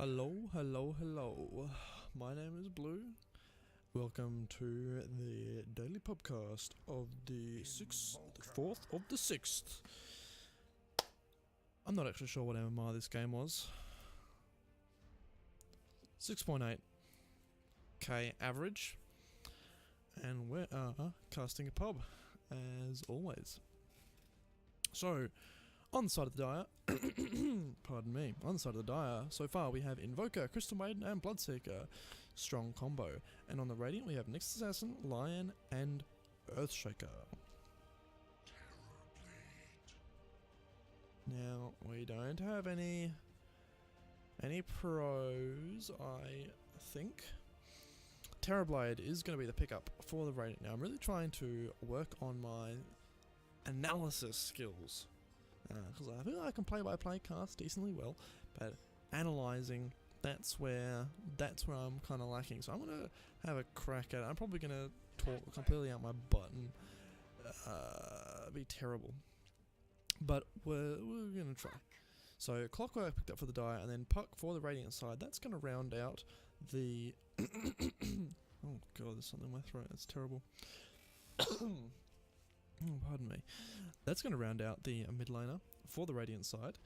Hello, hello, hello. My name is Blue. Welcome to the daily podcast of the 4th of the 6th. I'm not actually sure what MMR this game was. 6.8k average. And we are casting a pub, as always. So, on the side of the dire, pardon me, on the side of the dire, so far we have Invoker, Crystal Maiden, and Bloodseeker. Strong combo. And on the Radiant we have Nyx Assassin, Lion, and Earthshaker. Now, we don't have any pros, I think. Terrorblade is going to be the pickup for the Radiant. Now, I'm really trying to work on my analysis skills. Because I feel like I can play by play cast decently well, but analysing, that's where I'm kind of lacking. So I'm going to have a crack at it. I'm probably going to talk completely out my butt and be terrible. But we're going to try. So Clockwork picked up for the dire, and then Puck for the Radiant side. That's going to round out the... oh god, there's something in my throat. That's terrible. Oh, pardon me. That's going to round out the mid laner for the Radiant side,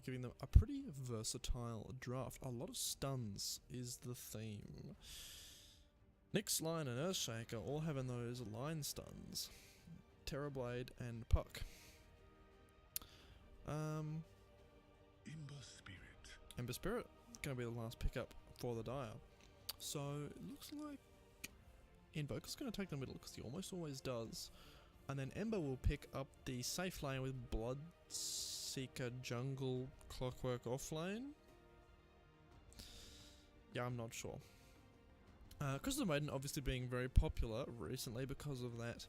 giving them a pretty versatile draft. A lot of stuns is the theme. Nyx, Lion, and Earthshaker all having those line stuns. Terrorblade and Puck. Ember Spirit going to be the last pickup for the dire. So it looks like Invoker's going to take the middle because he almost always does. And then Ember will pick up the safe lane with Bloodseeker Jungle Clockwork offlane. Yeah, I'm not sure. Crystal Maiden obviously being very popular recently because of that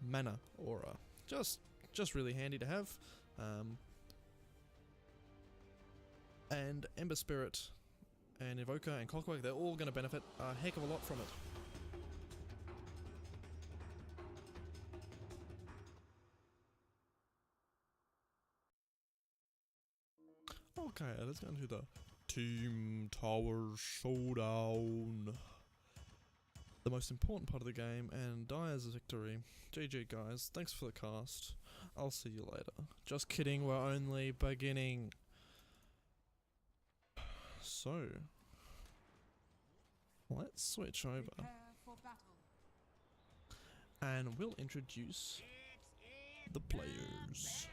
mana aura. Just really handy to have. And Ember Spirit and Invoker and Clockwork, they're all going to benefit a heck of a lot from it. Okay, let's get into the Team Tower Showdown. The most important part of the game, and Dire's victory. GG guys, thanks for the cast. I'll see you later. Just kidding, we're only beginning. So, let's switch over. And we'll introduce the players.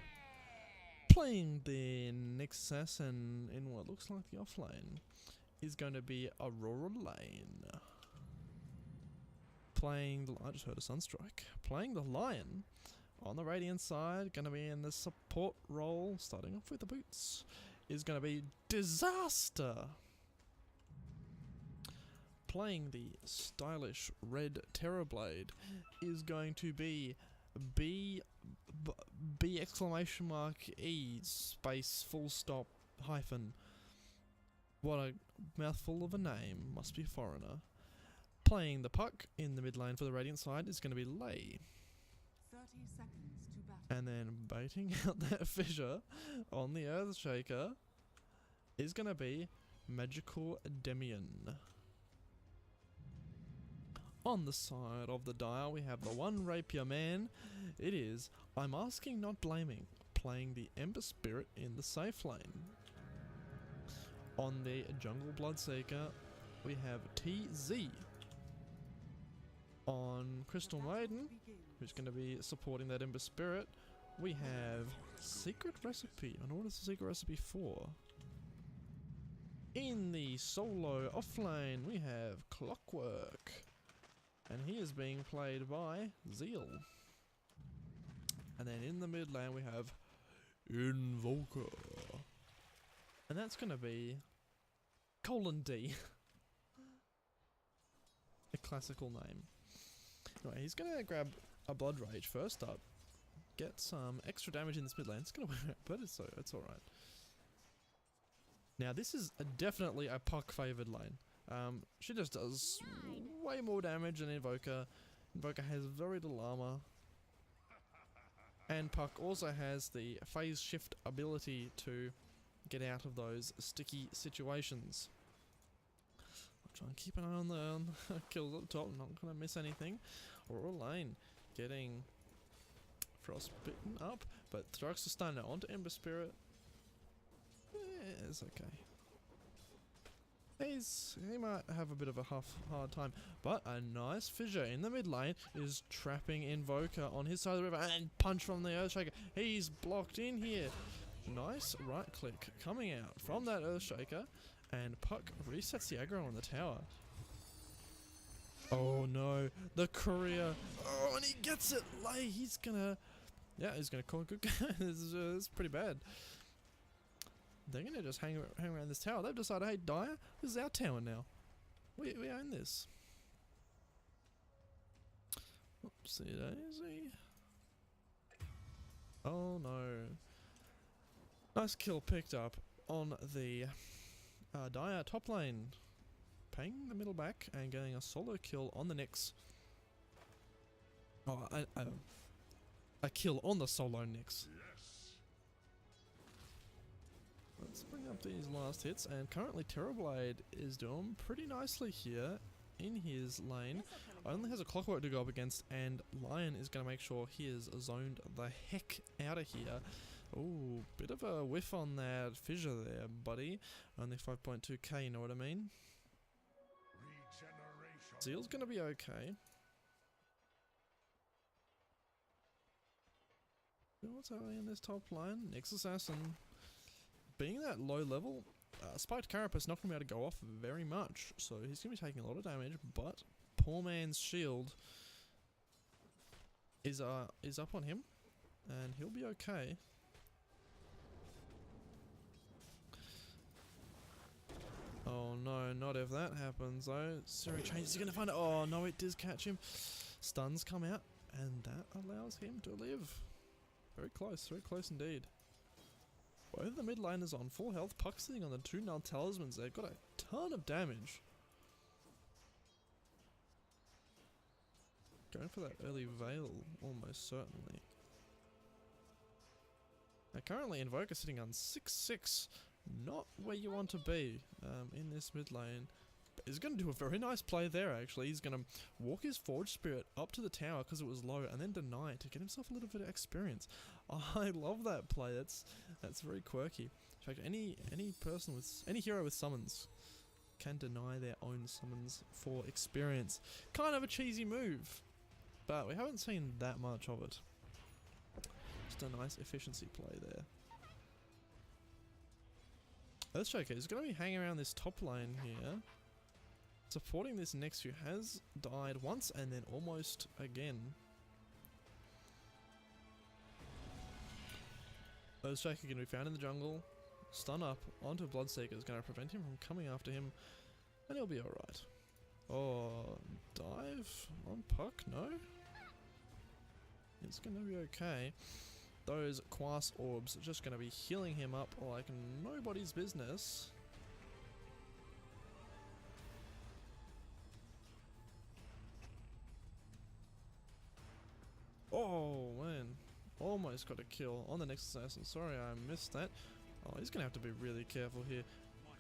Playing the Nyx Assassin in what looks like the offlane is going to be Aurora Lane. Playing the... I just heard a Sunstrike. Playing the Lion on the Radiant side, going to be in the support role, starting off with the boots, is going to be Disaster. Playing the stylish red Terrorblade is going to be B exclamation mark E space full stop hyphen. What a mouthful of a name, must be a foreigner. Playing the Puck in the mid lane for the Radiant side is going to be Lei. 30 seconds to battle. And then baiting out that fissure on the Earthshaker is going to be Magical Demian. On the side of the dire, we have the one Rapier Man. It is I'm Asking Not Blaming, playing the Ember Spirit in the safe lane. On the Jungle Bloodseeker, we have TZ. On Crystal Maiden, who's going to be supporting that Ember Spirit, we have Secret Recipe. And what is the secret recipe for? In the solo offlane, we have Clockwork. And he is being played by Zeal. And then in the mid lane we have Invoker. And that's going to be :D. A classical name. Anyway, he's going to grab a Blood Rage first up. Get some extra damage in this mid lane. It's going to work, but it's alright. Now this is definitely a Puck favoured lane. She just does way more damage than Invoker. Invoker has very little armor. And Puck also has the phase shift ability to get out of those sticky situations. I'll try and keep an eye on the kills at the top, not going to miss anything. Aurora Lane getting frostbitten up, but Throx to stun now onto Ember Spirit. It's okay. He might have a bit of a hard time, but a nice fissure in the mid lane is trapping Invoker on his side of the river, and punch from the Earthshaker. He's blocked in here. Nice right click coming out from that Earthshaker, and Puck resets the aggro on the tower. Oh no, the courier. Oh, and he gets it late. He's gonna call it good. This is pretty bad. They're gonna just hang around this tower. They've decided, hey, Dire, this is our tower now. We own this. Oopsie daisy. Oh no. Nice kill picked up on the Dire top lane. Paying the middle back and getting a solo kill on the Nyx. Oh, a kill on the solo Nyx. Let's bring up these last hits, and currently Terrorblade is doing pretty nicely here in his lane. Only has a Clockwork to go up against, and Lion is going to make sure he is zoned the heck out of here. Ooh, bit of a whiff on that fissure there, buddy. Only 5.2k, you know what I mean? Zeal's going to be okay. What's happening in this top line? Nyx Assassin. Being that low level, Spiked Carapace not going to be able to go off very much, so he's going to be taking a lot of damage, but poor man's shield is up on him, and he'll be okay. Oh no, not if that happens though. Siri changes, he's going to find it. Oh no, it does catch him. Stuns come out, and that allows him to live. Very close indeed. Both of the mid laners on full health. Puck sitting on the 2 null talismans. They've got a ton of damage. Going for that early Veil, almost certainly. Now currently Invoker sitting on 6-6. Not where you want to be in this mid lane. But he's going to do a very nice play there actually. He's going to walk his Forge Spirit up to the tower because it was low, and then deny it to get himself a little bit of experience. I love that play. That's very quirky. In fact, any person with any hero with summons can deny their own summons for experience. Kind of a cheesy move, but we haven't seen that much of it. Just a nice efficiency play there. Earthshaker is going to be hanging around this top lane here, supporting this Nyx who has died once and then almost again. Earthshaker going to be found in the jungle. Stun up onto Bloodseeker is going to prevent him from coming after him, and he'll be alright. Oh, dive on Puck? No? It's going to be okay. Those Quas Orbs are just going to be healing him up like nobody's business. Oh man, almost got a kill on the Nyx Assassin. Sorry I missed that. Oh, he's going to have to be really careful here.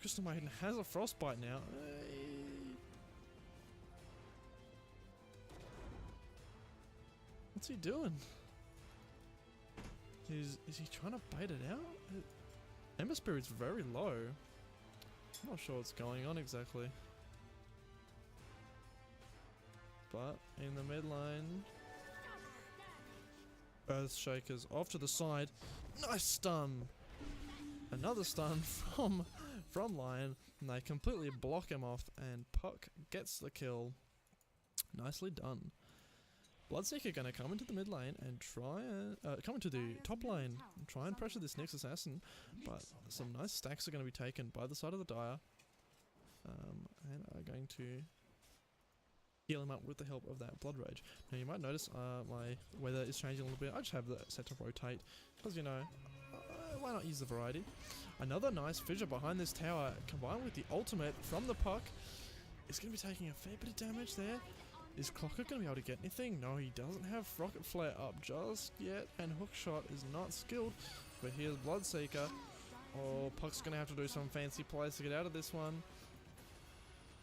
Crystal Maiden has a Frostbite now. Hey. What's he doing? Is he trying to bait it out? Ember Spirit's very low. I'm not sure what's going on exactly. But in the mid lane, Earthshaker's off to the side. Nice stun! Another stun from Lion, and they completely block him off, and Puck gets the kill. Nicely done. Bloodseeker going to come into the mid lane and try and come into the top lane and try and pressure this Nyx Assassin, but some nice stacks are going to be taken by the side of the Dire, and are going to heal him up with the help of that Blood Rage. Now you might notice my weather is changing a little bit. I just have that set to rotate because, you know, why not use the variety. Another nice fissure behind this tower combined with the ultimate from the Puck is going to be taking a fair bit of damage there. Is Clocker going to be able to get anything? No, he doesn't have Rocket Flare up just yet, and Hookshot is not skilled, but here's Bloodseeker. Oh, Puck's gonna have to do some fancy plays to get out of this one.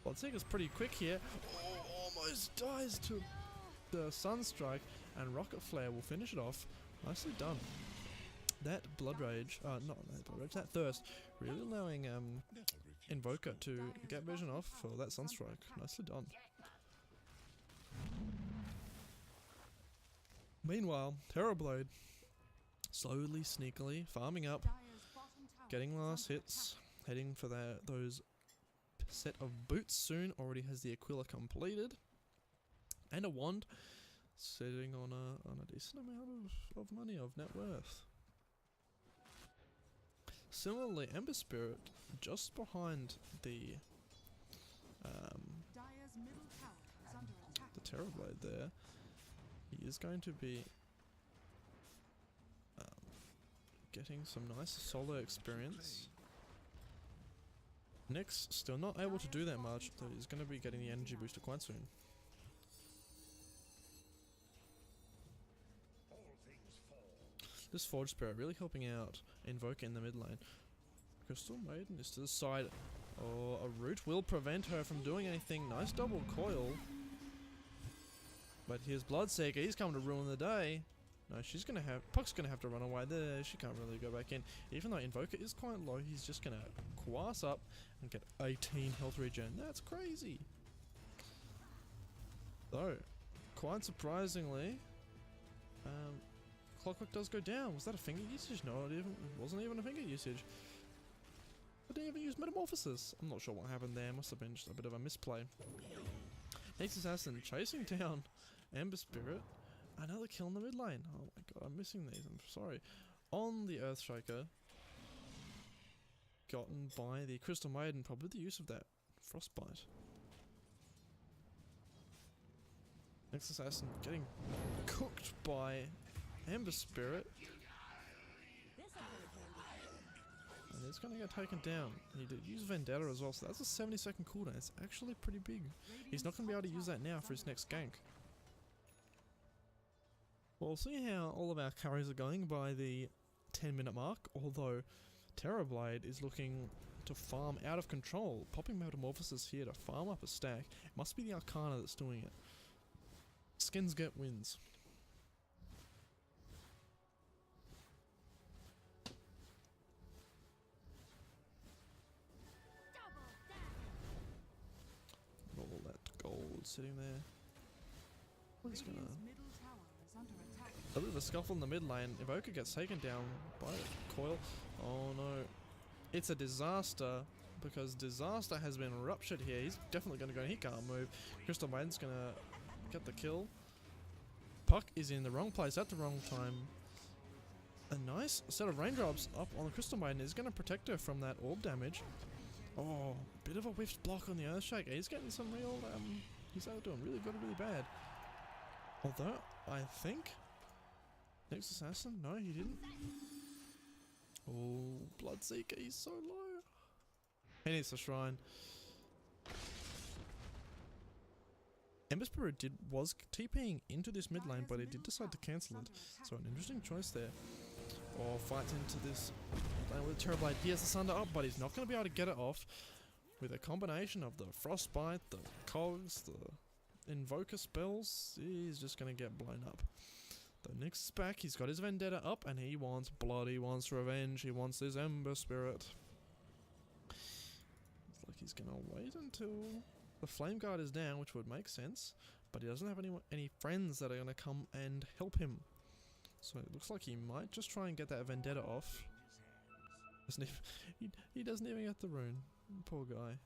Bloodseeker's pretty quick here. Oh, almost dies to the Sunstrike, and Rocket Flare will finish it off. Nicely done. That Blood Rage, not that Blood Rage, that Thirst, really allowing Invoker to get vision off for that Sunstrike. Nicely done. Meanwhile, Terrorblade, slowly, sneakily, farming up, getting last hits, heading for those set of boots soon. Already has the Aquila completed, and a wand, sitting on a decent amount of money, of net worth. Similarly, Ember Spirit, just behind the Terrorblade there, he is going to be getting some nice solo experience. Nyx still not able to do that much, though he's going to be getting the energy booster quite soon. This Forge Spirit really helping out Invoker in the mid lane. Crystal Maiden is to the side. Oh, a root will prevent her from doing anything. Nice double coil. But here's Bloodseeker, he's coming to ruin the day. No, Puck's gonna have to run away there. She can't really go back in. Even though Invoker is quite low, he's just gonna quass up and get 18 health regen. That's crazy. Though, quite surprisingly, Clockwork does go down. Was that a finger usage? No, it wasn't even a finger usage. I didn't even use Metamorphosis. I'm not sure what happened there. Must have been just a bit of a misplay. Next Assassin chasing down Ember Spirit. Another kill in the mid lane. Oh my god, I'm missing these. I'm sorry. On the Earthshaker. Gotten by the Crystal Maiden. Probably the use of that Frostbite. Next Assassin getting cooked by Ember Spirit. And it's going to get taken down. He did use Vendetta as well, so that's a 70-second cooldown. It's actually pretty big. He's not going to be able to use that now for his next gank. We'll see how all of our carries are going by the 10-minute mark, although Terrorblade is looking to farm out of control. Popping Metamorphosis here to farm up a stack. It must be the Arcana that's doing it. Skins get wins. All that gold sitting there. He's gonna... A bit of a scuffle in the mid lane. Evoker gets taken down by the coil. Oh no. It's a disaster, because Disaster has been ruptured here. He's definitely going to go. He can't move. Crystal Maiden's going to get the kill. Puck is in the wrong place at the wrong time. A nice set of raindrops up on the Crystal Maiden is going to protect her from that orb damage. Oh, bit of a whiffed block on the Earthshaker. He's getting some real, he's out doing really good, really bad. Although, I think... Next Assassin? No, he didn't. Oh, Bloodseeker, he's so low. He needs the Shrine. Ember Spirit was TPing into this mid lane, but he did decide to cancel it. So an interesting choice there. Oh, fights into this lane with Terrorblade. He has the Sunder up, but he's not going to be able to get it off. With a combination of the Frostbite, the Cogs, the Invoker spells, he's just going to get blown up. The Nyx is back, he's got his Vendetta up, and he wants blood, he wants revenge, he wants his Ember Spirit. It's like he's going to wait until the Flame Guard is down, which would make sense, but he doesn't have any friends that are going to come and help him. So it looks like he might just try and get that Vendetta off. He doesn't even get the rune. Poor guy.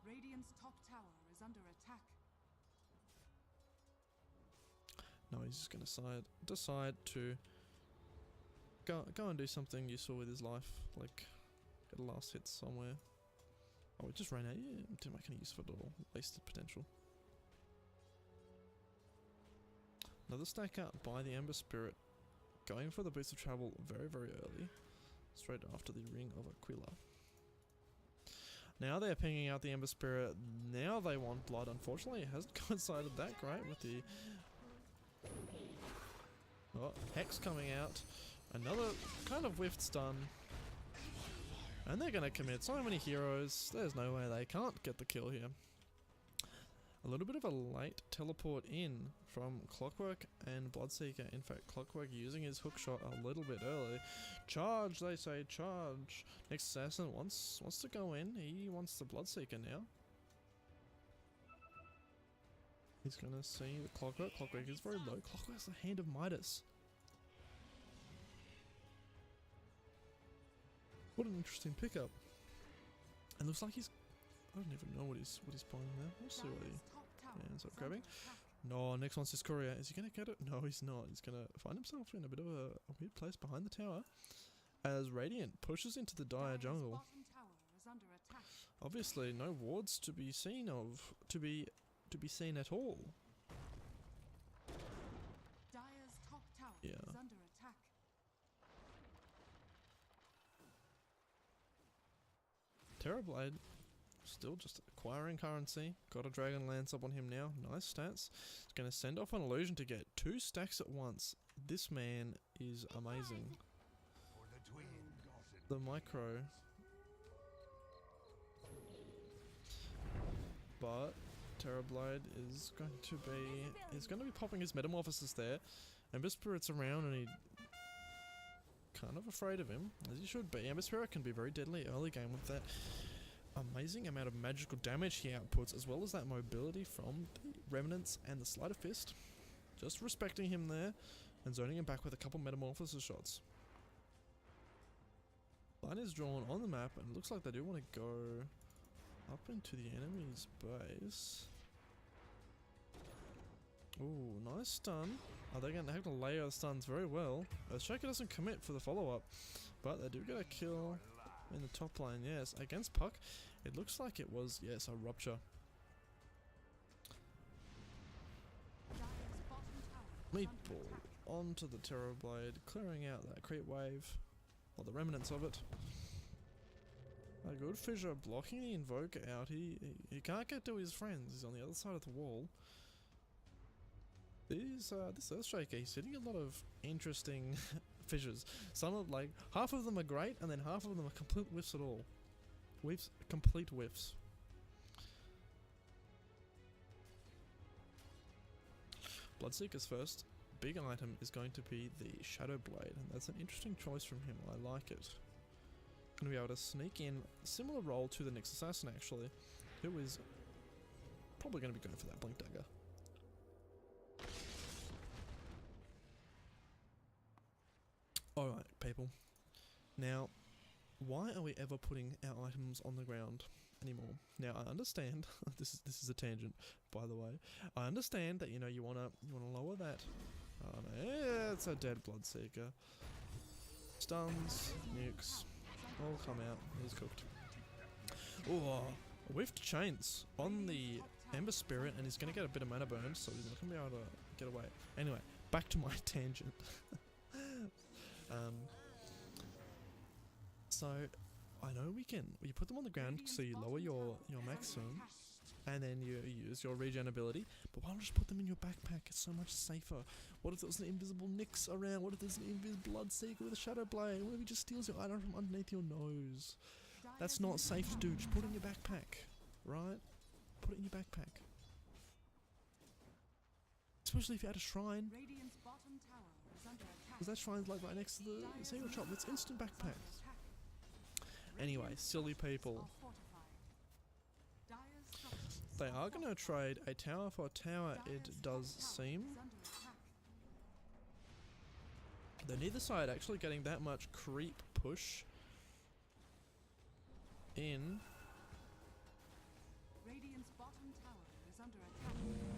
Radiant's top tower is under attack. No, he's just going to decide to go and do something useful with his life, like get a last hit somewhere. Oh, it just ran out. Yeah, didn't make any use of it at all. Wasted potential. Another stack out by the Ember Spirit, going for the boost of travel very, very early, straight after the Ring of Aquila. Now they're pinging out the Ember Spirit. Now they want blood. Unfortunately, it hasn't coincided that great with the... Oh, Hex coming out. Another kind of whiffed stun. And they're gonna commit so many heroes, there's no way they can't get the kill here. A little bit of a late teleport in from Clockwork and Bloodseeker. In fact, Clockwork using his hookshot a little bit early. Charge, they say, charge. Next assassin wants to go in. He wants the Bloodseeker now. He's gonna see the Clockwork. Clockwork is very low. Clockwork's the hand of Midas. What an interesting pickup. And looks like he's... I don't even know what he's playing there. We'll see what he ends up grabbing. No, next one's his courier. Is he gonna get it? No, he's not. He's gonna find himself in a bit of a weird place behind the tower as Radiant pushes into the dire jungle. Obviously, no wards to be seen to be seen at all. Dire's top tower Yeah. is under attack. Terrorblade still just acquiring currency. Got a Dragon Lance up on him now. Nice stats. He's going to send off an illusion to get 2 stacks at once. This man is amazing. The micro. But Terrorblade is going to be popping his Metamorphosis there. Ember Spirit's around and he kind of afraid of him, as he should be. Ember Spirit can be very deadly early game with that amazing amount of magical damage he outputs, as well as that mobility from the Remnants and the Sleight of Fist. Just respecting him there and zoning him back with a couple Metamorphosis shots. Line is drawn on the map and it looks like they do want to go up into the enemy's base. Ooh, nice stun. Oh, they're going to have to layer the stuns very well. Shaker doesn't commit for the follow-up, but they do get a kill in the top lane, yes. Against Puck, it looks like it was, yes, a rupture. Meatball onto the Terrorblade, clearing out that creep wave, or the remnants of it. A good fissure blocking the Invoker out. He can't get to his friends. He's on the other side of the wall. This Earthshaker, he's hitting a lot of interesting fissures. Some of half of them are great, and then half of them are complete whiffs at all. Complete whiffs. Bloodseeker's first big item is going to be the Shadow Blade, and that's an interesting choice from him. I like it. Going to be able to sneak in similar role to the Nyx Assassin actually, who is probably going to be going for that Blink Dagger. Alright, people. Now, why are we ever putting our items on the ground anymore? Now, I understand this is a tangent, by the way. I understand that you wanna lower that. Oh no, yeah, it's a dead Bloodseeker. Stuns, nukes, all come out. He's cooked. Oh, whiffed chains on the Ember Spirit, and he's gonna get a bit of mana burn, so he's not gonna be able to get away. Anyway, back to my tangent. So I know you put them on the ground so you lower your maximum and then you use your regen ability, but why not just put them in your backpack? It's so much safer. What if there's an invisible Nyx around? What if there's an invisible Bloodseeker with a Shadow Blade? What if he just steals your item from underneath your nose? That's not safe to do. Just put it in your backpack, right? Put it in your backpack. Especially if you had a shrine. Because that shrine's right next to the Zero Shop. It's instant backpack. Anyway, silly people. They are going to trade a tower for a tower, it does seem. Though neither side actually getting that much creep push in.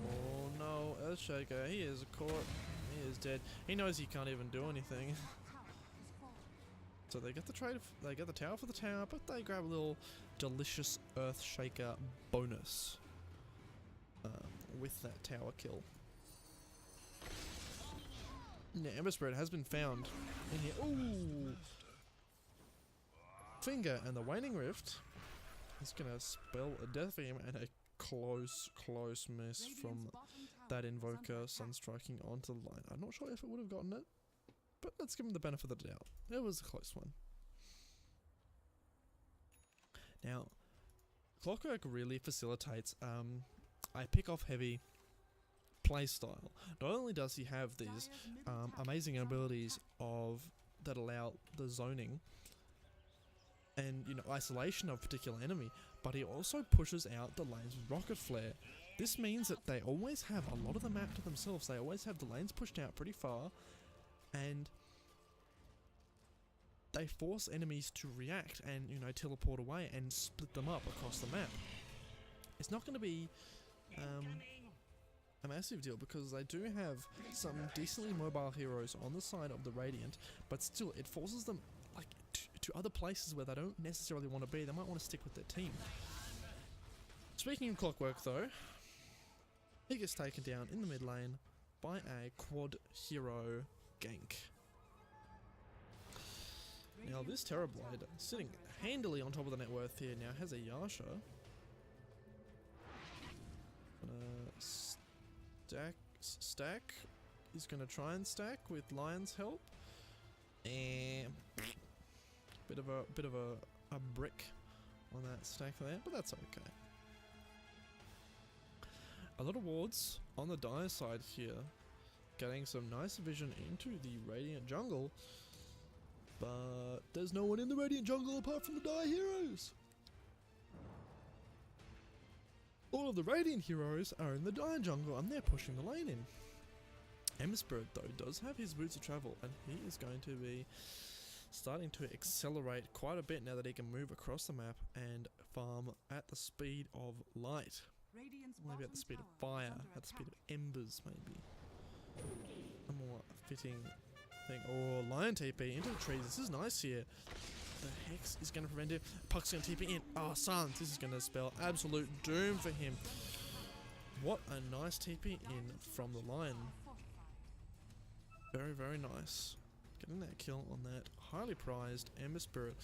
Oh no, Earthshaker, he is caught. He is dead. He knows he can't even do anything. So they get the they get the tower for the tower, but they grab a little delicious Earthshaker bonus with that tower kill. Now, Ember Spirit has been found in here. Ooh! Finger and the Waning Rift is gonna spell a death for him, and a close miss from that Invoker Sunstriking onto the line. I'm not sure if it would have gotten it, but let's give him the benefit of the doubt. It was a close one. Now, Clockwork really facilitates a pick off heavy playstyle. Not only does he have these Dire's middle tower amazing is under abilities attack. that allow the zoning and isolation of a particular enemy, but he also pushes out the lanes with rocket flare. This means that they always have a lot of the map to themselves. They always have the lanes pushed out pretty far, and they force enemies to react and teleport away and split them up across the map. It's not going to be a massive deal because they do have some decently mobile heroes on the side of the Radiant, but still it forces them like to other places where they don't necessarily want to be. They might want to stick with their team. Speaking of Clockwork though, he gets taken down in the mid lane by a quad hero gank. Now this Terrorblade, sitting handily on top of the net worth here, now has a Yasha. Stack. He's gonna try and stack with Lion's help. And bit of a brick on that stack there, but that's okay. A lot of wards on the Dire side here, getting some nice vision into the Radiant jungle, but there's no one in the Radiant jungle apart from the Dire heroes. All of the Radiant heroes are in the Dire jungle and they're pushing the lane in. Ember Spirit though does have his boots of travel and he is going to be starting to accelerate quite a bit now that he can move across the map and farm at the speed of light. Radiant's Maybe at bottom the speed of tower is fire, under at the speed of attack. embers maybe. A more fitting thing. Oh, Lion TP into the trees. This is nice here. The Hex is going to prevent it. Puck's going to TP in. Oh, Silence. This is going to spell absolute doom for him. What a nice TP in from the Lion. Very, very nice. Getting that kill on that highly prized Ember Spirit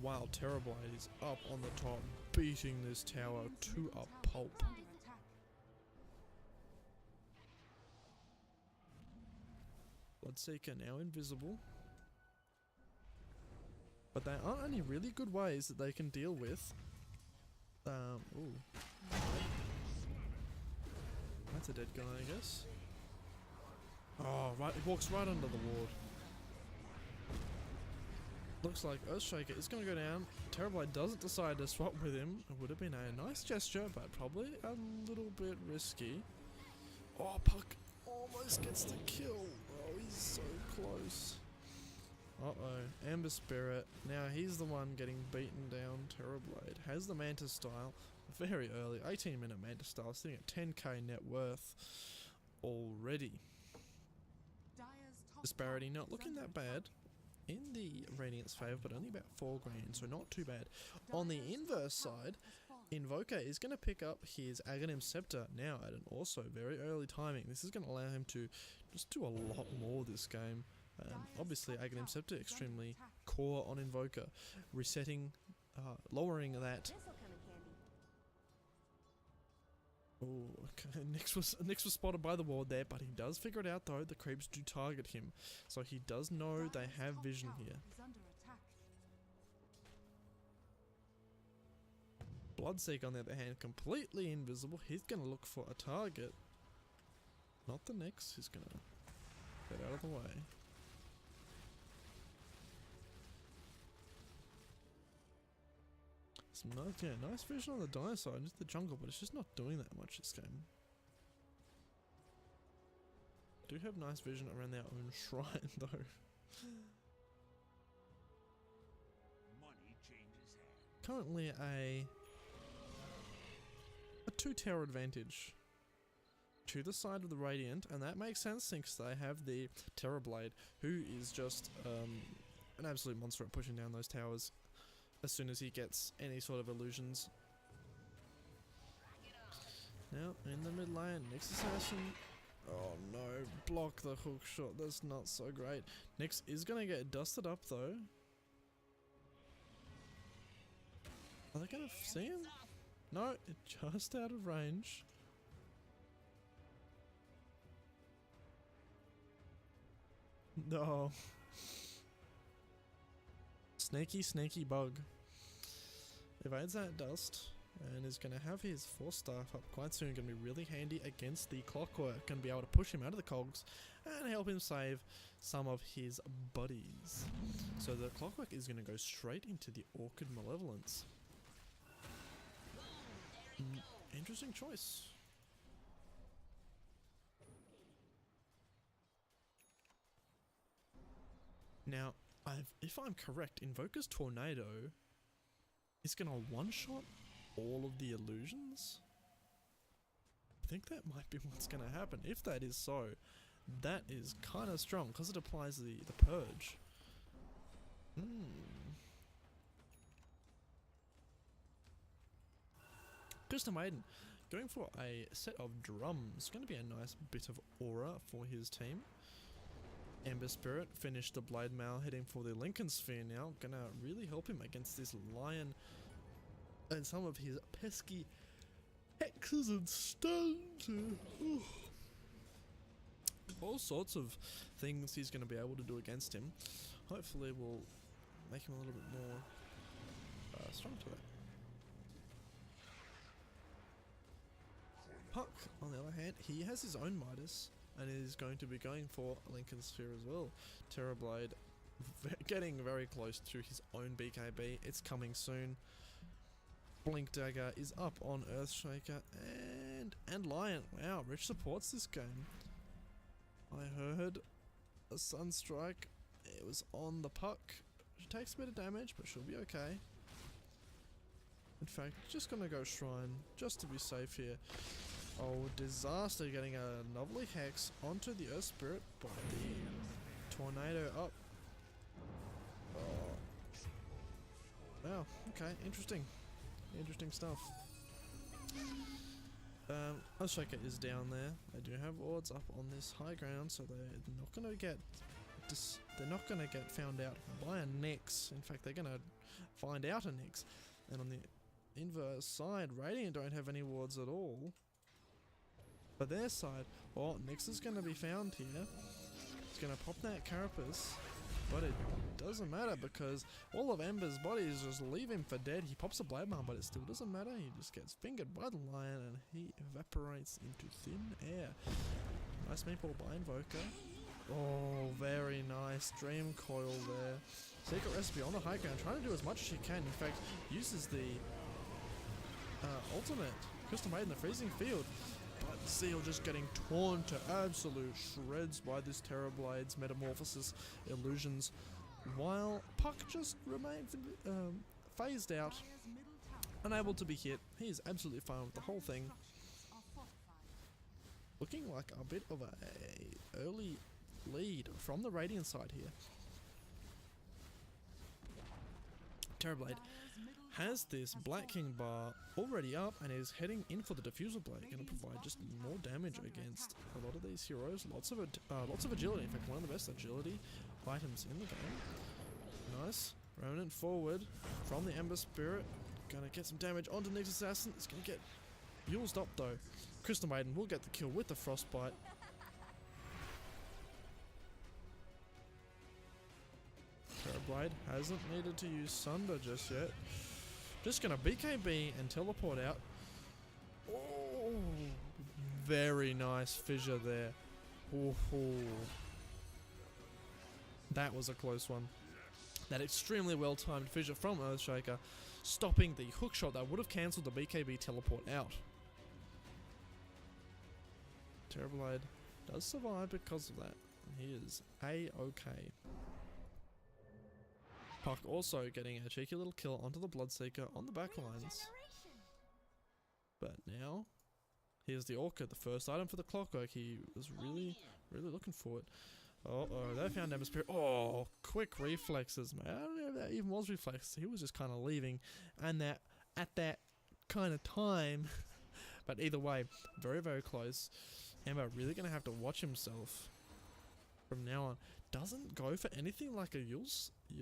while Terrorblade is up on the top, beating this tower to a pulp. Under attack. Bloodseeker now invisible. But there aren't any really good ways that they can deal with. Ooh. That's a dead guy, I guess. Oh, right, it walks right under the ward. Looks like Earthshaker is going to go down. Terrorblade doesn't decide to swap with him. It would have been a nice gesture, but probably a little bit risky. Oh, Puck almost gets the kill. Oh, he's so close. Uh-oh, Ember Spirit. Now he's the one getting beaten down. Terrorblade has the Manta style very early. 18-minute Manta style, sitting at 10k net worth already. Dire's top Disparity tower not is looking under that bad in the Radiant's favour, but only about 4 grand, so not too bad. On the inverse side, Invoker is going to pick up his Aghanim Scepter now at an also very early timing. This is going to allow him to just do a lot more this game. Obviously, Aghanim Scepter extremely core on Invoker, resetting, lowering that. Oh, okay. Nyx was spotted by the ward there, but he does figure it out though. The creeps do target him, so he does know they have vision here. Bloodseeker on the other hand, completely invisible. He's gonna look for a target. Not the Nyx. He's gonna get out of the way. Some nice, yeah, nice vision on the Dire side, just the jungle, but it's just not doing that much this game. Do have nice vision around their own shrine though. Money changes hands. Currently a 2-tower advantage to the side of the Radiant, and that makes sense since they have the Terrorblade, who is just an absolute monster at pushing down those towers as soon as he gets any sort of illusions. Now in the mid lane, Nyx Assassin. Oh no, block the hook shot, that's not so great. Nyx is gonna get dusted up though. Are they gonna see him? No, just out of range. No. Sneaky, sneaky bug. evades that dust, and is going to have his force staff up quite soon. Going to be really handy against the clockwork. Going to be able to push him out of the cogs and help him save some of his buddies. So the clockwork is going to go straight into the Orchid Malevolence. Interesting choice. Now, if I'm correct, Invoker's Tornado is going to one-shot all of the illusions? I think that might be what's going to happen. If that is so, that is kind of strong because it applies the purge. Crystal Maiden going for a set of drums. Going to be a nice bit of aura for his team. Ember Spirit finished the Blade Mail, heading for the Lincoln Sphere now. Gonna really help him against this Lion and some of his pesky hexes and stones. All sorts of things he's going to be able to do against him. Hopefully we'll make him a little bit more strong to that. Puck, on the other hand, he has his own Midas and is going to be going for Lincoln Sphere as well. Terrorblade getting very close to his own BKB. It's coming soon. Blink Dagger is up on Earthshaker and Lion. Wow, Rich supports this game. I heard a Sunstrike. It was on the Puck. She takes a bit of damage, but she'll be okay. In fact, just gonna go Shrine just to be safe here. Oh, Disaster getting a lovely hex onto the Earth Spirit, but the Tornado up. Oh. Wow, okay, interesting. Interesting stuff. Earthshaker is down there. They do have wards up on this high ground, so they're not gonna get found out by a Nyx. In fact, they're gonna find out a Nyx. And on the inverse side, Radiant don't have any wards at all. But their side, oh, Nyx is gonna be found here. He's gonna pop that Carapace, but it doesn't matter because all of Ember's bodies just leave him for dead. He pops a Blade Mail, but it still doesn't matter. He just gets fingered by the Lion and he evaporates into thin air. Nice meatball by Invoker. Oh, very nice. Dream Coil there. Secret Recipe on the high ground, trying to do as much as she can. In fact, uses the ultimate. Crystal Maiden, the Freezing Field. But Zeal just getting torn to absolute shreds by this Terrorblade's Metamorphosis illusions, while Puck just remains phased out, unable to be hit. He is absolutely fine with the whole thing. Looking like a bit of a early lead from the Radiant side here. Terrorblade has this Black King bar already up and is heading in for the Diffusal Blade, going to provide just more damage against a lot of these heroes. Lots of agility, in fact one of the best agility items in the game. Nice. Remnant forward from the Ember Spirit, going to get some damage onto Nyx Assassin. It's going to get used up though. Crystal Maiden will get the kill with the Frostbite. Terrorblade hasn't needed to use Sunder just yet. Just gonna BKB and teleport out. Oh, very nice fissure there. Ooh. That was a close one. That extremely well timed fissure from Earthshaker, stopping the hookshot that would have cancelled the BKB teleport out. Terrorblade does survive because of that. He is A-okay. Puck also getting a cheeky little kill onto the Bloodseeker on the backlines. But now, here's the Orchid, the first item for the Clockwork. He was really looking for it. They found Ember Spirit. Oh, quick reflexes, man. I don't know if that even was reflex. He was just kind of leaving, and that at that kind of time. But either way, very close. Ember really going to have to watch himself from now on. Doesn't go for anything like a Yule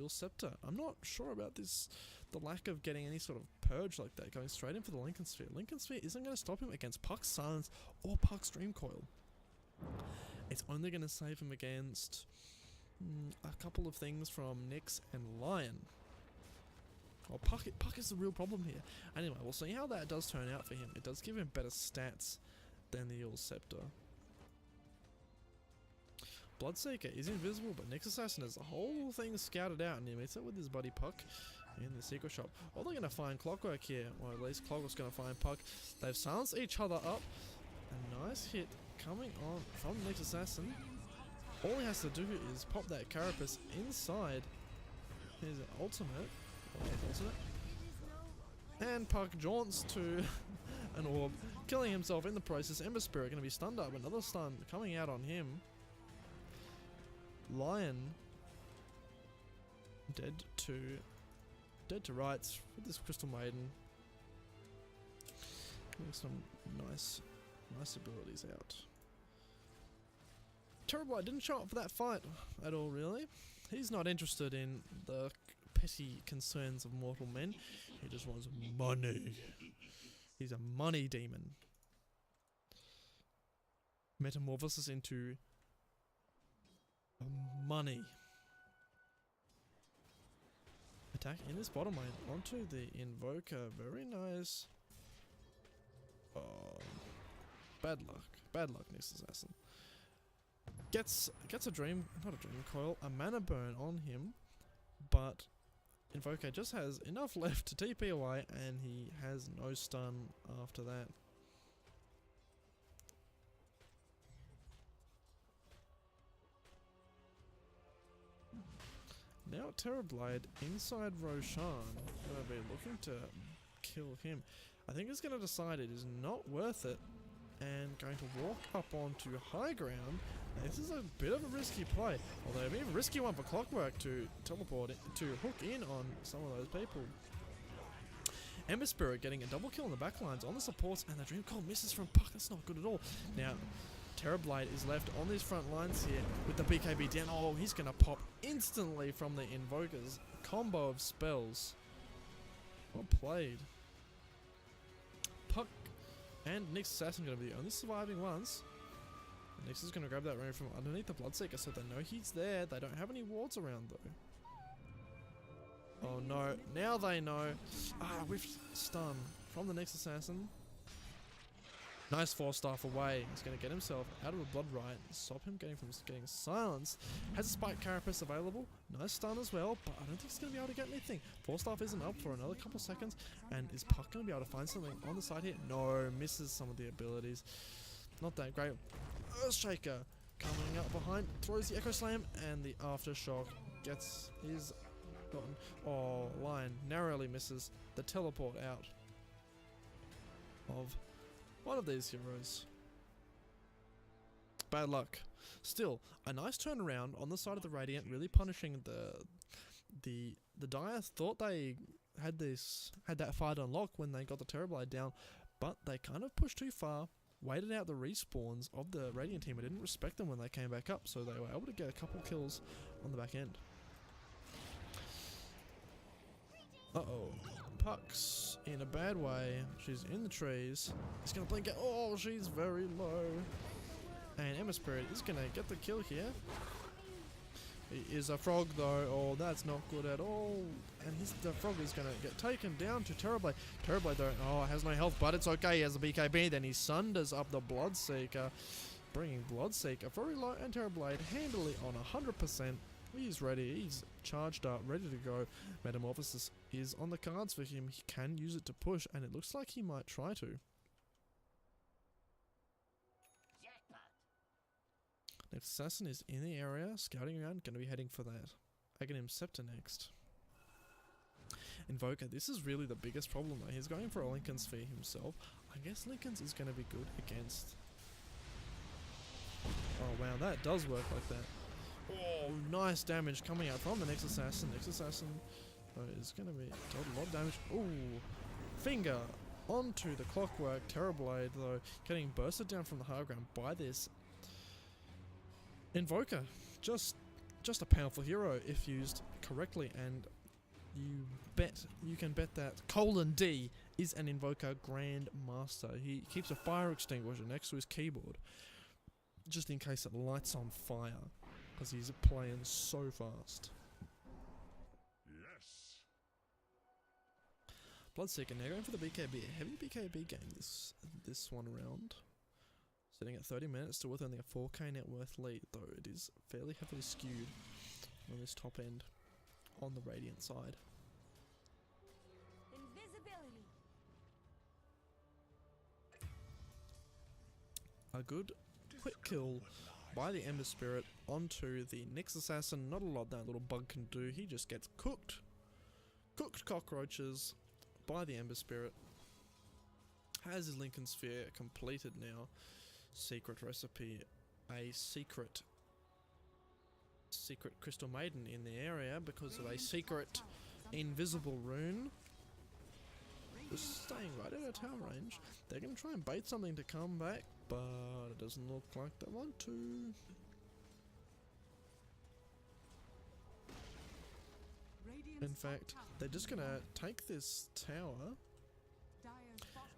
Scepter. I'm not sure about this, the lack of getting any sort of purge like that, going straight in for the Lincoln Sphere. Lincoln Sphere isn't going to stop him against Puck's Silence or Puck's Dream Coil. It's only going to save him against a couple of things from Nyx and Lion. Well, Puck is the real problem here. Anyway, we'll see how that does turn out for him. It does give him better stats than the Eel Scepter. Bloodseeker is invisible, but Nyx Assassin has the whole thing scouted out, and he meets up with his buddy Puck in the secret shop. Well, they're going to find Clockwork here, or at least Clockwork's going to find Puck. They've silenced each other up. A nice hit coming on from Nyx Assassin. All he has to do is pop that carapace inside his ultimate. And Puck jaunts to an orb, killing himself in the process. Ember Spirit going to be stunned up. Another stun coming out on him. Lion dead to rights with this Crystal Maiden. Getting some nice abilities out. Terrorblight didn't show up for that fight at all, really. He's not interested in the petty concerns of mortal men. He just wants money. He's a money demon. Metamorphosis into money. Attack in his bottom lane onto the Invoker. Very nice. Bad luck, Nyx Assassin. Gets a dream coil, a mana burn on him, but Invoker just has enough left to TP away, and he has no stun after that. Now Terrorblade inside Roshan, gonna be looking to kill him. I think he's gonna decide it is not worth it, and going to walk up onto high ground. This is a bit of a risky play, although a bit of a risky one for Clockwork to teleport it, to hook in on some of those people. Ember Spirit getting a double kill on the backlines on the supports, and the Dream Coil misses from Puck. That's not good at all. Now, Terrorblade is left on these front lines here with the BKB down. Oh, he's going to pop instantly from the Invoker's combo of spells. Well played. Puck and Nyx Assassin going to be the only surviving ones. Nyx is going to grab that rune from underneath the Bloodseeker, so they know he's there. They don't have any wards around though. Oh no, now they know. Whiffed stun from the Nyx Assassin. Nice 4-staff away. He's going to get himself out of the Blood Rite, stop him getting silenced. Has a Spike Carapace available. Nice stun as well, but I don't think he's going to be able to get anything. 4-staff isn't up for another couple seconds, and is Puck going to be able to find something on the side here? No, misses some of the abilities. Not that great. Earthshaker coming up behind, throws the Echo Slam, and the Aftershock gets his gotten. Oh, Lion narrowly misses the teleport out of one of these heroes. Bad luck. Still, a nice turnaround on the side of the Radiant, really punishing the Dire. Thought they had that fight unlocked when they got the Terrorblade down, but they kind of pushed too far. Waited out the respawns of the Radiant team. It didn't respect them when they came back up, so they were able to get a couple kills on the back end. Uh-oh. Puck's in a bad way. She's in the trees. He's going to blink out. Oh, she's very low. And Ember Spirit is going to get the kill here. He is a frog though. Oh, that's not good at all. And the frog is going to get taken down to Terrorblade. Terrorblade though, has no health, but it's okay. He has a BKB. Then he sunders up the Bloodseeker, bringing Bloodseeker very low, and Terrorblade handily on 100%. He's ready. He's charged up, ready to go. Metamorphosis is on the cards for him. He can use it to push, and it looks like he might try to. Next Assassin is in the area, scouting around, going to be heading for that Aghanim Scepter next. Invoker, this is really the biggest problem though. He's going for a Linken's Sphere himself. I guess Linken's is going to be good against... Oh wow, that does work like that. Oh, nice damage coming out from the Nyx Assassin. Nyx Assassin is going to be dealt a lot of damage. Ooh, finger onto the Clockwork. Terrorblade though, getting bursted down from the high ground by this Invoker. Just a powerful hero if used correctly, and you can bet that D is an Invoker Grand Master. He keeps a fire extinguisher next to his keyboard, just in case it lights on fire, because he's playing so fast. Yes. Bloodseeker now going for the BKB. A heavy BKB game this one round. Sitting at 30 minutes, still with only a 4k net worth lead, though it is fairly heavily skewed on this top end on the Radiant side. Invisibility. A good quick kill by the Ember Spirit onto the Nyx Assassin. Not a lot that little bug can do. He just gets cooked. Cooked cockroaches by the Ember Spirit. Has his Lincoln Sphere completed now. Secret recipe. A secret Crystal Maiden in the area because of a secret invisible rune. Just staying right out of tower range. They're going to try and bait something to come back, but it doesn't look like they want to. In fact, they're just going to take this tower.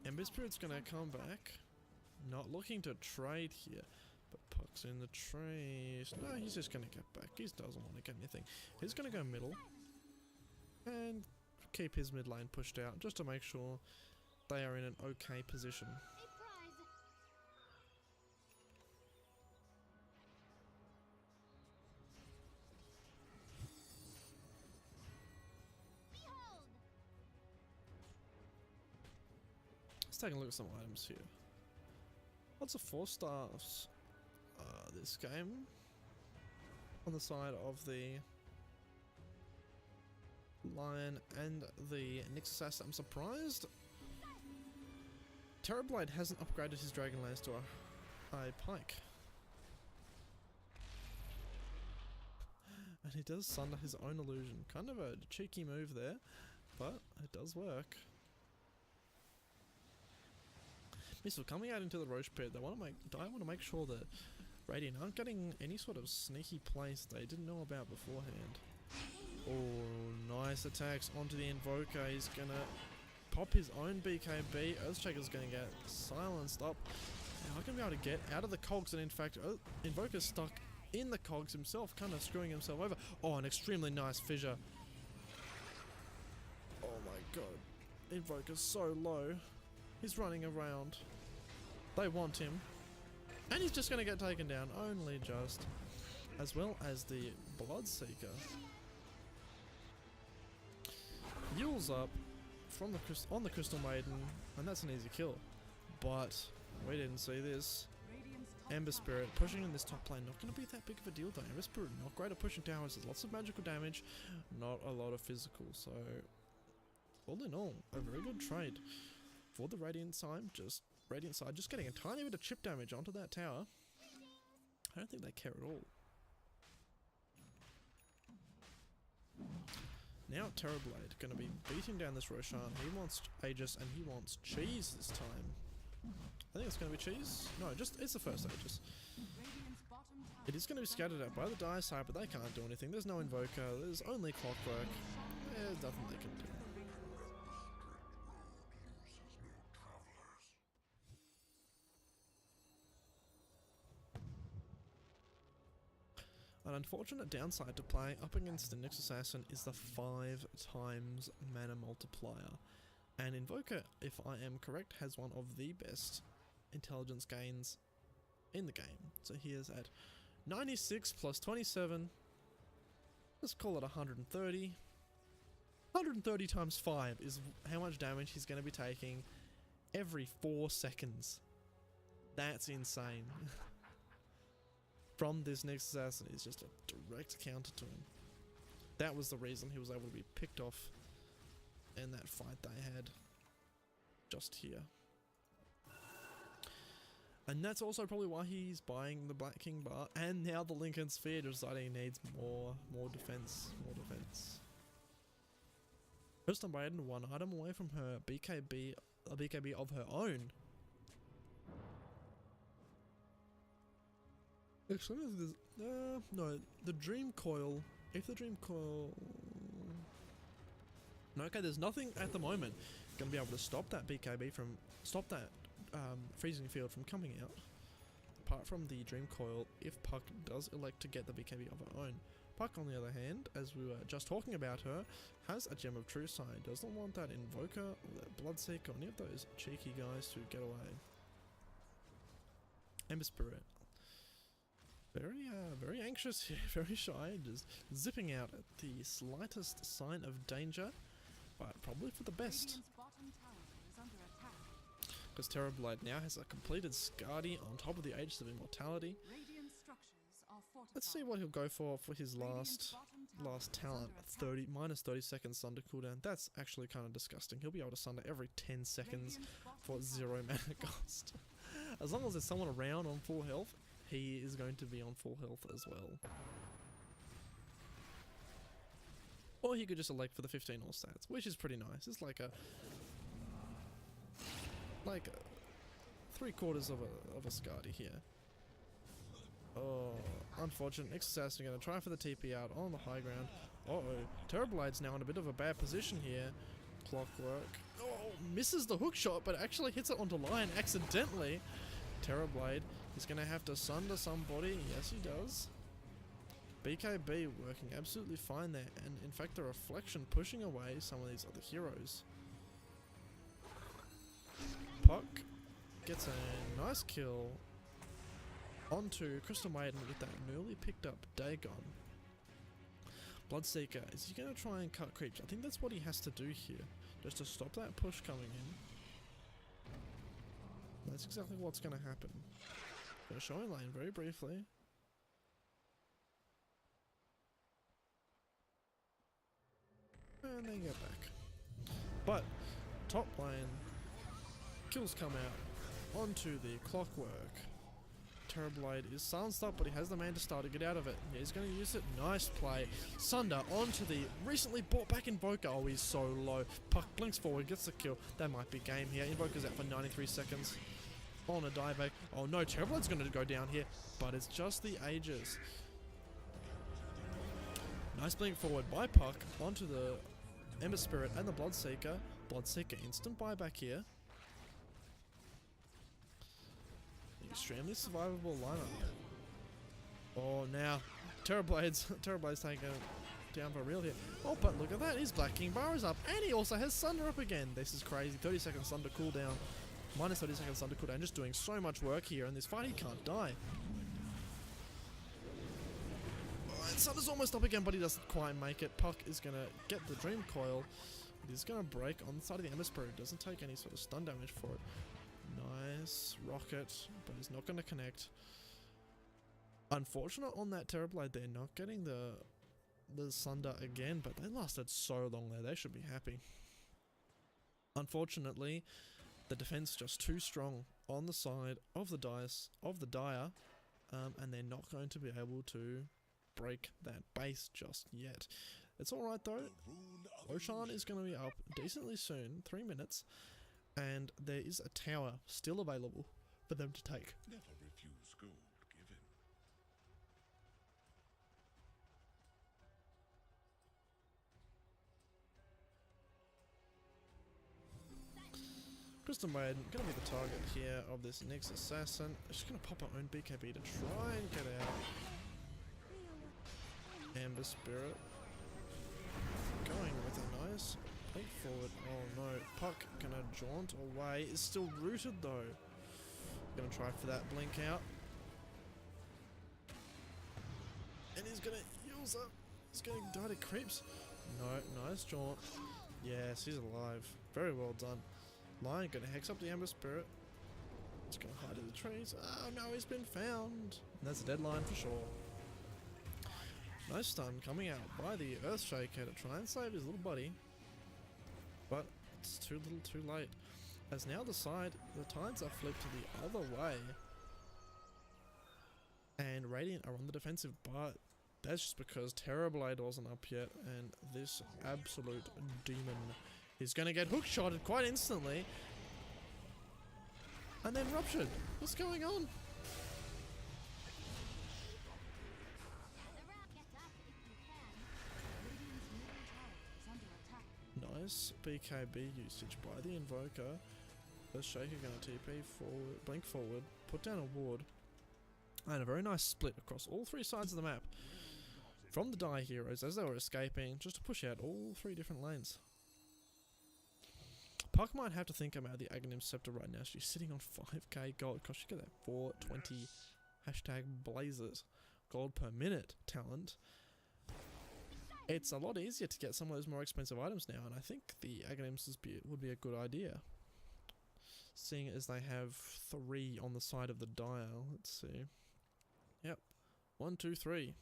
Ember Spirit's going to come back. Not looking to trade here. But Puck's in the trees. No, he's just going to get back. He doesn't want to get anything. He's going to go middle. And keep his mid lane pushed out just to make sure they are in an okay position. Let's take a look at some items here. Lots of 4 stars this game on the side of the Lion and the Nyx Assassin. I'm surprised Terrorblade hasn't upgraded his Dragonlance to a pike. And he does sunder his own illusion. Kind of a cheeky move there, but it does work. Missile coming out into the Roche pit. I want to make sure that Radiant aren't getting any sort of sneaky plays they didn't know about beforehand. Oh, nice attacks onto the Invoker. He's gonna pop his own BKB. Earthshaker's gonna get silenced up. Not gonna be able to get out of the cogs, and in fact, Invoker's stuck in the cogs himself, kind of screwing himself over. Oh, an extremely nice fissure. Oh my god. Invoker's so low. He's running around. They want him. And he's just going to get taken down. Only just. As well as the Bloodseeker. Yules up from the on the Crystal Maiden. And that's an easy kill. But we didn't see this. Ember Spirit pushing in this top lane. Not going to be that big of a deal though. Ember Spirit not great at pushing towers. There's lots of magical damage. Not a lot of physical. So all in all, a very good trade. For the Radiant side, just getting a tiny bit of chip damage onto that tower. I don't think they care at all. Now Terrorblade going to be beating down this Roshan. He wants Aegis and he wants cheese this time. I think it's going to be cheese. No, it's the first Aegis. It is going to be scattered out by the Dire side, but they can't do anything. There's no Invoker. There's only Clockwork. There's nothing they can do. An unfortunate downside to playing up against the Nyx Assassin is the 5 times mana multiplier. And Invoker, if I am correct, has one of the best intelligence gains in the game. So he is at 96 plus 27. Let's call it 130. 130 times 5 is how much damage he's going to be taking every 4 seconds. That's insane. From this Nyx Assassin is just a direct counter to him. That was the reason he was able to be picked off in that fight they had just here. And that's also probably why he's buying the Black King bar, and now the Lincoln Sphere, deciding he needs more defense. Crystal Maiden, 1 item away from her BKB, a BKB of her own. Actually, no, the Dream Coil, if the Dream Coil... No, okay, there's nothing at the moment going to be able to stop that BKB from, stop that freezing field from coming out. Apart from the Dream Coil, if Puck does elect to get the BKB of her own. Puck, on the other hand, as we were just talking about her, has a Gem of True Sight. Doesn't want that Invoker or that Bloodseeker or any of those cheeky guys to get away. Ember Spirit. Very anxious here, very shy, just zipping out at the slightest sign of danger, but probably for the best. Radiant's bottom tower is under attack. Because Terrorblade now has a completed Skadi on top of the Aegis of Immortality. Radiant structures are fortified. Let's see what he'll go for his Radiant's last bottom tower talent. is under attack. minus 30 seconds Sunder cooldown. That's actually kind of disgusting. He'll be able to Sunder every 10 seconds Radiant's bottom for tower 0 mana cost. As long as there's someone around on full health, he is going to be on full health as well. Or he could just elect for the 15 all stats, which is pretty nice. It's like a 3/4 of a Skadi here. Oh, unfortunate. Next assassin going to try for the TP out on the high ground. Uh-oh. Terrorblade's now in a bit of a bad position here. Clockwork. Oh, misses the hook shot, but actually hits it onto line accidentally. Terrorblade is going to have to sunder somebody. Yes, he does. BKB working absolutely fine there. And in fact, the reflection pushing away some of these other heroes. Puck gets a nice kill onto Crystal Maiden with that newly picked up Dagon. Bloodseeker, is he going to try and cut creeps? I think that's what he has to do here, just to stop that push coming in. That's exactly what's going to happen. Going to show in lane very briefly. And then get back. But, top lane, kills come out onto the Clockwork. Terrorblade is silenced up, but he has the man to start to get out of it. Yeah, he's going to use it. Nice play. Sunder onto the recently brought back Invoker. Oh, he's so low. Puck blinks forward, gets the kill. That might be game here. Invoker's out for 93 seconds. On a dieback. Oh no, Terrorblade's going to go down here, but it's just the Aegis. Nice blink forward by Puck onto the Ember Spirit and the Bloodseeker. Bloodseeker instant buyback here. Extremely survivable lineup. Oh, now Terrorblade's taking it down for real here. Oh, but look at that. His Black King Bar is up, and he also has Sunder up again. This is crazy. 30 seconds Sunder cooldown. Minus 30 seconds Sunder cooldown. Just doing so much work here. In this fight, he can't die. Oh, and Sunder's almost up again, but he doesn't quite make it. Puck is going to get the Dream Coil. It is going to break on the side of the Ember Spirit. Doesn't take any sort of stun damage for it. Nice rocket, but he's not going to connect. Unfortunate on that Terrorblade, they're not getting the Sunder again, but they lasted so long there. They should be happy. Unfortunately, the defense just too strong on the side of the Dire, and they're not going to be able to break that base just yet. It's alright though. Roshan is going to be up decently soon, 3 minutes. And there is a tower still available for them to take. Never refuse gold given. Crystal Maiden going to be the target here of this next assassin. She's going to pop her own BKB to try and get out. Ember Spirit going with a nice blink forward. Oh no, Puck gonna jaunt away. Is still rooted though. Gonna try for that blink out. And he's gonna use up. He's gonna die to creeps. No, nice jaunt. Yes, he's alive. Very well done. Lion gonna hex up the Ember Spirit. He's gonna hide in the trees. Oh no, he's been found. And that's a deadline for sure. Nice stun coming out by the Earthshaker to try and save his little buddy. But it's too little too late. As now the tides are flipped to the other way. And Radiant are on the defensive, but that's just because Terrorblade wasn't up yet. And this absolute demon is going to get hook-shotted quite instantly. And then ruptured. What's going on? Nice BKB usage by the Invoker. The Shaker going to TP forward, blink forward, put down a ward, and a very nice split across all 3 sides of the map. from the Die Heroes as they were escaping, just to push out all 3 different lanes. Puck might have to think about the Aghanim Scepter right now. She's sitting on 5k gold. Gosh, she got that 420 hashtag blazers gold per minute talent. It's a lot easier to get some of those more expensive items now, and I think the Aghanims would be a good idea. Seeing as they have 3 on the side of the dial. Let's see. Yep. 1, 2, 3.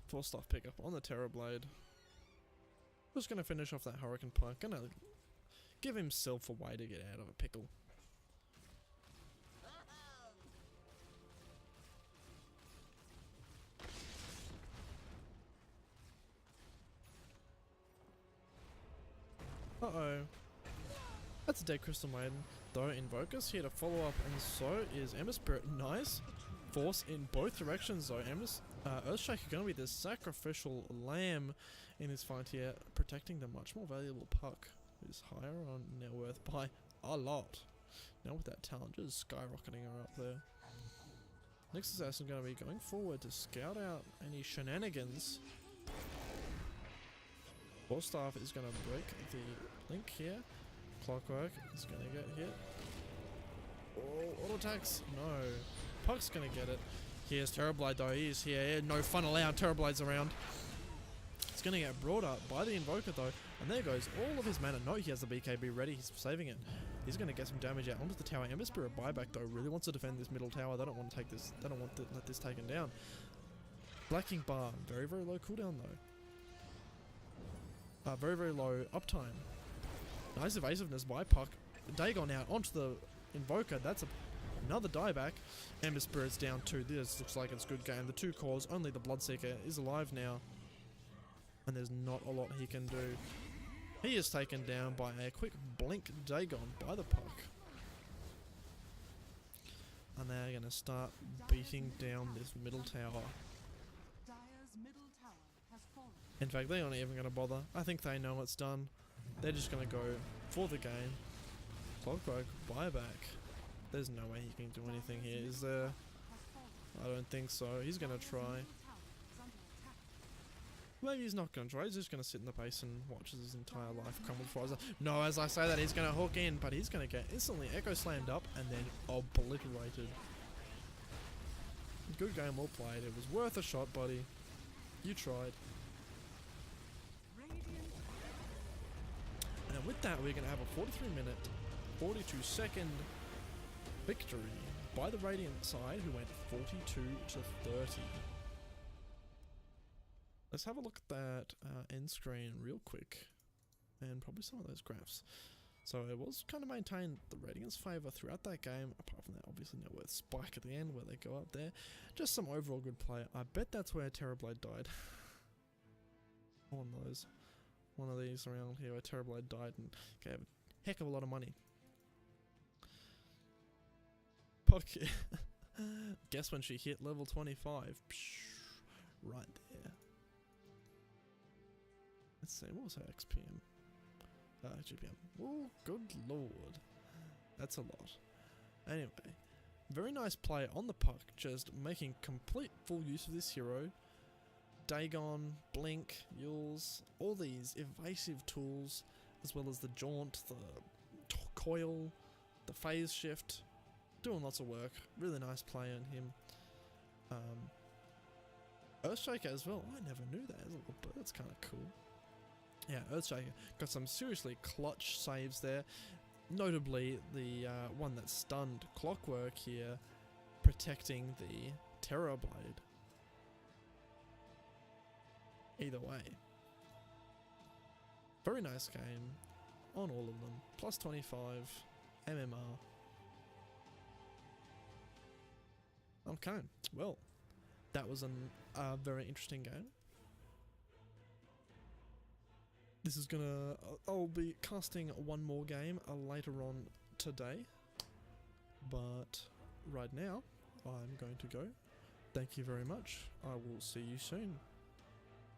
Force off pickup on the Terrorblade. Just gonna finish off that Hurricane Pike. Gonna give himself a way to get out of a pickle. Uh-oh. That's a dead Crystal Maiden. Though Invoker's here to follow up, and so is Ember Spirit. Nice force in both directions though. Earthshaker going to be the sacrificial lamb in this fight here, protecting the much more valuable Puck, who's higher on net worth by a lot. Now with that talent just skyrocketing her up there. Next assassin going to be going forward to scout out any shenanigans. Warstaff is going to break the link here. Clockwork is going to get hit. Oh, auto attacks. No. Puck's going to get it. Here's Terrorblade though. He's here. No fun allowed. Terrorblade's around. It's going to get brought up by the Invoker though. And there goes all of his mana. No, he has the BKB ready. He's saving it. He's going to get some damage out onto the tower. Ember Spirit buyback though really wants to defend this middle tower. They don't want to take this. They don't want to let this taken down. Black Ink Bar. Very, very low cooldown though. Very, very low uptime. Nice evasiveness by Puck. Dagon out onto the Invoker. That's another dieback. Ember Spirit's down 2. This looks like it's good game. The 2 cores. Only the Bloodseeker is alive now. And there's not a lot he can do. He is taken down by a quick blink Dagon by the Puck. And they're going to start beating down this middle tower. Dire's middle tower has fallen. In fact, they aren't even going to bother. I think they know it's done. They're just going to go for the game. Clockwork buyback. There's no way he can do anything here, is there? I don't think so. He's going to try. Maybe he's not going to try. He's just going to sit in the base and watch his entire life crumble before his eyes. No, as I say that, he's going to hook in, but he's going to get instantly Echo Slammed up and then obliterated. Good game, well played. It was worth a shot, buddy. You tried. And with that, we're going to have a 43-minute, 42-second victory by the Radiant side, who went 42 to 30. Let's have a look at that end screen real quick, and probably some of those graphs. So it was kind of maintained the Radiant's favour throughout that game, apart from that obviously net worth spike at the end where they go up there. Just some overall good play. I bet that's where Terrorblade died. One of these around here where Terrorblade died and gave a heck of a lot of money. Puck. Guess when she hit level 25. Psh, right there. Let's see, what was her XPM? GPM. Oh, good lord. That's a lot. Anyway, very nice play on the Puck, just making complete full use of this hero. Dagon, Blink, Yules, all these evasive tools, as well as the Jaunt, the Coil, the Phase Shift, doing lots of work. Really nice play on him. Earthshaker as well. I never knew that as a little bit. That's kind of cool. Yeah, Earthshaker got some seriously clutch saves there. Notably, the one that stunned Clockwork here, protecting the Terrorblade. Either way. Very nice game on all of them. Plus 25, MMR. Okay, well, that was a very interesting game. This is gonna... I'll be casting one more game later on today. But right now, I'm going to go. Thank you very much. I will see you soon.